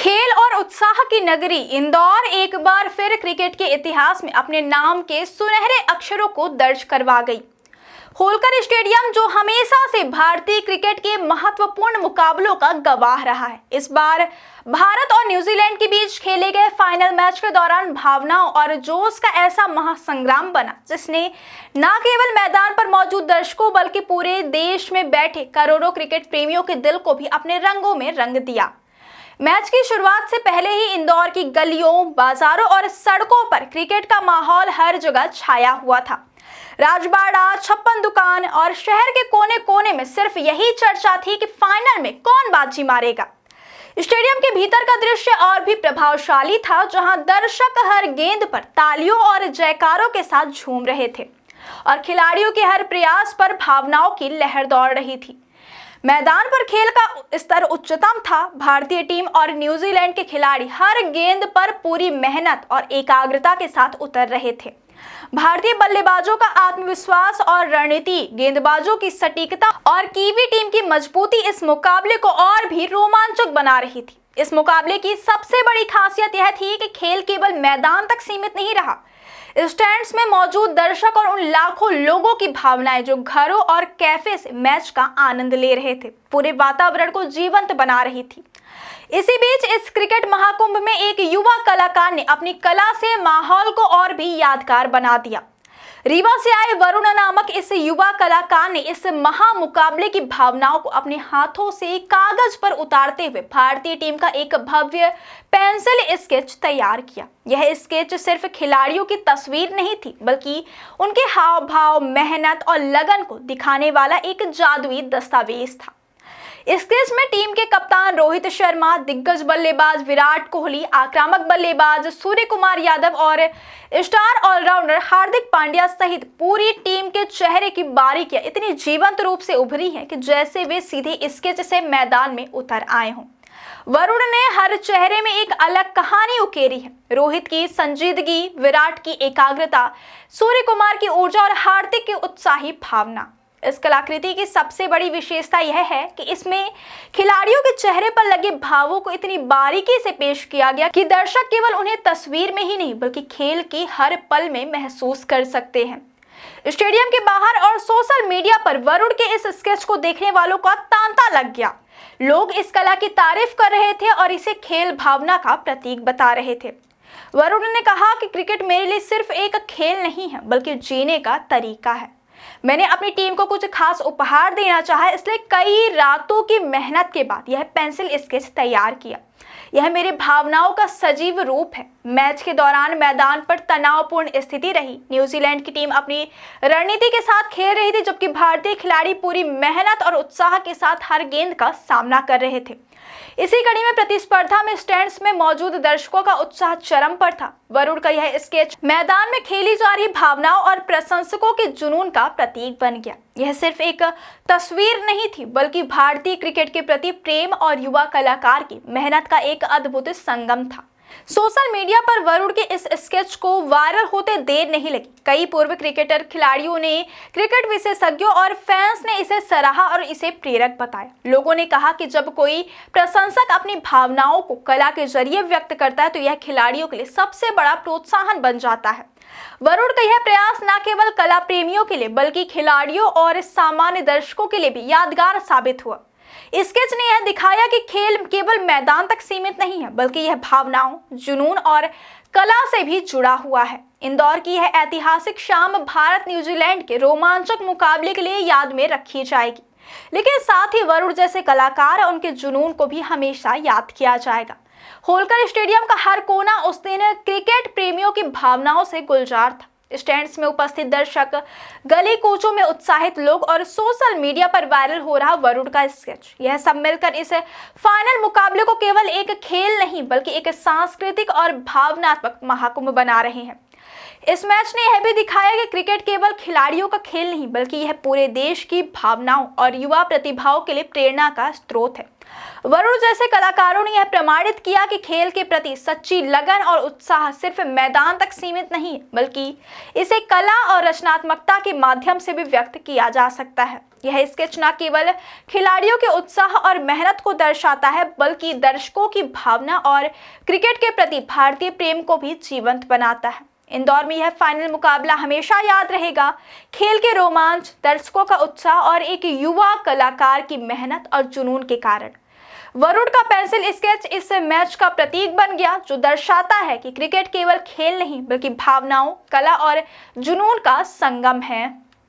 खेल और उत्साह की नगरी इंदौर एक बार फिर क्रिकेट के इतिहास में अपने नाम के सुनहरे अक्षरों को दर्ज करवा गई। होलकर स्टेडियम जो हमेशा से भारतीय क्रिकेट के महत्वपूर्ण मुकाबलों का गवाह रहा है, इस बार भारत और न्यूजीलैंड के बीच खेले गए फाइनल मैच के दौरान भावनाओं और जोश का ऐसा महासंग्राम बना जिसने न केवल मैदान पर मौजूद दर्शकों बल्कि पूरे देश में बैठे करोड़ों क्रिकेट प्रेमियों के दिल को भी अपने रंगों में रंग दिया। मैच की शुरुआत से पहले ही इंदौर की गलियों, बाजारों और सड़कों पर क्रिकेट का माहौल हर जगह छाया हुआ था। राजबाड़ा, छप्पन दुकान और शहर के कोने कोने में सिर्फ यही चर्चा थी कि फाइनल में कौन बाजी मारेगा। स्टेडियम के भीतर का दृश्य और भी प्रभावशाली था, जहां दर्शक हर गेंद पर तालियों और जयकारों के साथ झूम रहे थे और खिलाड़ियों के हर प्रयास पर भावनाओं की लहर दौड़ रही थी। मैदान पर खेल का स्तर उच्चतम था। भारतीय टीम और न्यूजीलैंड के खिलाड़ी हर गेंद पर पूरी मेहनत और एकाग्रता के साथ उतर रहे थे। भारतीय बल्लेबाजों का आत्मविश्वास और रणनीति, गेंदबाजों की सटीकता और कीवी टीम की मजबूती इस मुकाबले को और भी रोमांचक बना रही थी। इस मुकाबले की सबसे बड़ी खासियत यह थी कि खेल केवल मैदान तक सीमित नहीं रहा। स्टैंड्स में मौजूद दर्शक और उन लाखों लोगों की भावनाएं जो घरों और कैफे से मैच का आनंद ले रहे थे, पूरे वातावरण को जीवंत बना रही थी। इसी बीच इस क्रिकेट महाकुंभ में एक युवा कलाकार ने अपनी कला से माहौल को और भी यादगार बना दिया। रीवा से आए वरुण नामक इस युवा कलाकार ने इस महामुकाबले की भावनाओं को अपने हाथों से कागज पर उतारते हुए भारतीय टीम का एक भव्य पेंसिल स्केच तैयार किया। यह स्केच सिर्फ खिलाड़ियों की तस्वीर नहीं थी, बल्कि उनके हाव भाव, मेहनत और लगन को दिखाने वाला एक जादुई दस्तावेज था। स्केच में टीम के कप्तान रोहित शर्मा, दिग्गज बल्लेबाज विराट कोहली, आक्रामक बल्लेबाज सूर्य कुमार यादव और स्टार ऑलराउंडर हार्दिक पांड्या सहित पूरी टीम के चेहरे की बारीकियां इतनी जीवंत रूप से उभरी हैं कि जैसे वे सीधे स्केच से मैदान में उतर आए हों। वरुण ने हर चेहरे में एक अलग कहानी उकेरी है। रोहित की संजीदगी, विराट की एकाग्रता, सूर्य कुमार की ऊर्जा और हार्दिक की उत्साही भावना। इस कलाकृति की सबसे बड़ी विशेषता यह है कि इसमें खिलाड़ियों के चेहरे पर लगे भावों को इतनी बारीकी से पेश किया गया कि दर्शक केवल उन्हें तस्वीर में ही नहीं बल्कि खेल के हर पल में महसूस कर सकते हैं। स्टेडियम के बाहर और सोशल मीडिया पर वरुण के इस स्केच को देखने वालों का तांता लग गया। लोग इस कला की तारीफ कर रहे थे और इसे खेल भावना का प्रतीक बता रहे थे। वरुण ने कहा कि क्रिकेट मेरे लिए सिर्फ एक खेल नहीं है बल्कि जीने का तरीका है। मैंने अपनी टीम को कुछ खास उपहार देना चाहा, इसलिए कई रातों की मेहनत के बाद यह पेंसिल स्केच तैयार किया। यह मेरी भावनाओं का सजीव रूप है। मैच के दौरान मैदान पर तनावपूर्ण स्थिति रही। न्यूजीलैंड की टीम अपनी रणनीति के साथ खेल रही थी, जबकि भारतीय खिलाड़ी पूरी मेहनत और उत्साह के साथ हर गेंद का सामना कर रहे थे। इसी कड़ी में प्रतिस्पर्धा में स्टैंड्स में मौजूद दर्शकों का उत्साह चरम पर था। वरुण का यह स्केच मैदान में खेली जा रही भावनाओं और प्रशंसकों के जुनून का प्रतीक बन गया। यह सिर्फ एक तस्वीर नहीं थी बल्कि भारतीय क्रिकेट के प्रति प्रेम और युवा कलाकार की मेहनत का एक अद्भुत संगम था। सोशल मीडिया पर वरुण के इस स्केच को वायरल होते देर नहीं लगी। कई पूर्व क्रिकेटर, खिलाड़ियों ने, क्रिकेट विशेषज्ञों और फैंस ने इसे सराहा और इसे प्रेरक बताया। लोगों ने कहा कि जब कोई प्रशंसक अपनी भावनाओं को कला के जरिए व्यक्त करता है तो यह खिलाड़ियों के लिए सबसे बड़ा प्रोत्साहन बन जाता है। वरुण का यह प्रयास न केवल कला प्रेमियों के लिए बल्कि खिलाड़ियों और सामान्य दर्शकों के लिए भी यादगार साबित हुआ। स्केच ने यह दिखाया कि खेल केवल मैदान तक सीमित नहीं है बल्कि यह भावनाओं, जुनून और कला से भी जुड़ा हुआ है। इंदौर की यह ऐतिहासिक शाम भारत न्यूजीलैंड के रोमांचक मुकाबले के लिए याद में रखी जाएगी, लेकिन साथ ही वरुण जैसे कलाकार और उनके जुनून को भी हमेशा याद किया जाएगा। होलकर स्टेडियम का हर कोना उस दिन क्रिकेट प्रेमियों की भावनाओं से गुलजार था। स्टैंड्स में उपस्थित दर्शक, गली कूचों में उत्साहित लोग और सोशल मीडिया पर वायरल हो रहा वरुण का स्केच, यह सब मिलकर इस फाइनल मुकाबले को केवल एक खेल नहीं बल्कि एक सांस्कृतिक और भावनात्मक महाकुंभ बना रहे हैं। इस मैच ने यह भी दिखाया कि क्रिकेट केवल खिलाड़ियों का खेल नहीं बल्कि यह पूरे देश की भावनाओं और युवा प्रतिभाओं के लिए प्रेरणा का स्रोत है। वरुण जैसे कलाकारों ने यह प्रमाणित किया कि खेल के प्रति सच्ची लगन और उत्साह सिर्फ मैदान तक सीमित नहीं है, बल्कि इसे कला और रचनात्मकता के माध्यम से भी व्यक्त किया जा सकता है। यह स्केच न केवल खिलाड़ियों के उत्साह और मेहनत को दर्शाता है, बल्कि दर्शकों की भावना और क्रिकेट के प्रति भारतीय प्रेम को भी जीवंत बनाता है। इंदौर में यह फाइनल मुकाबला हमेशा याद रहेगा। खेल के रोमांच, दर्शकों का उत्साह और एक युवा कलाकार की मेहनत और जुनून के कारण वरुण का पेंसिल स्केच इस मैच का प्रतीक बन गया, जो दर्शाता है कि क्रिकेट केवल खेल नहीं, बल्कि भावनाओं, कला और जुनून का संगम है।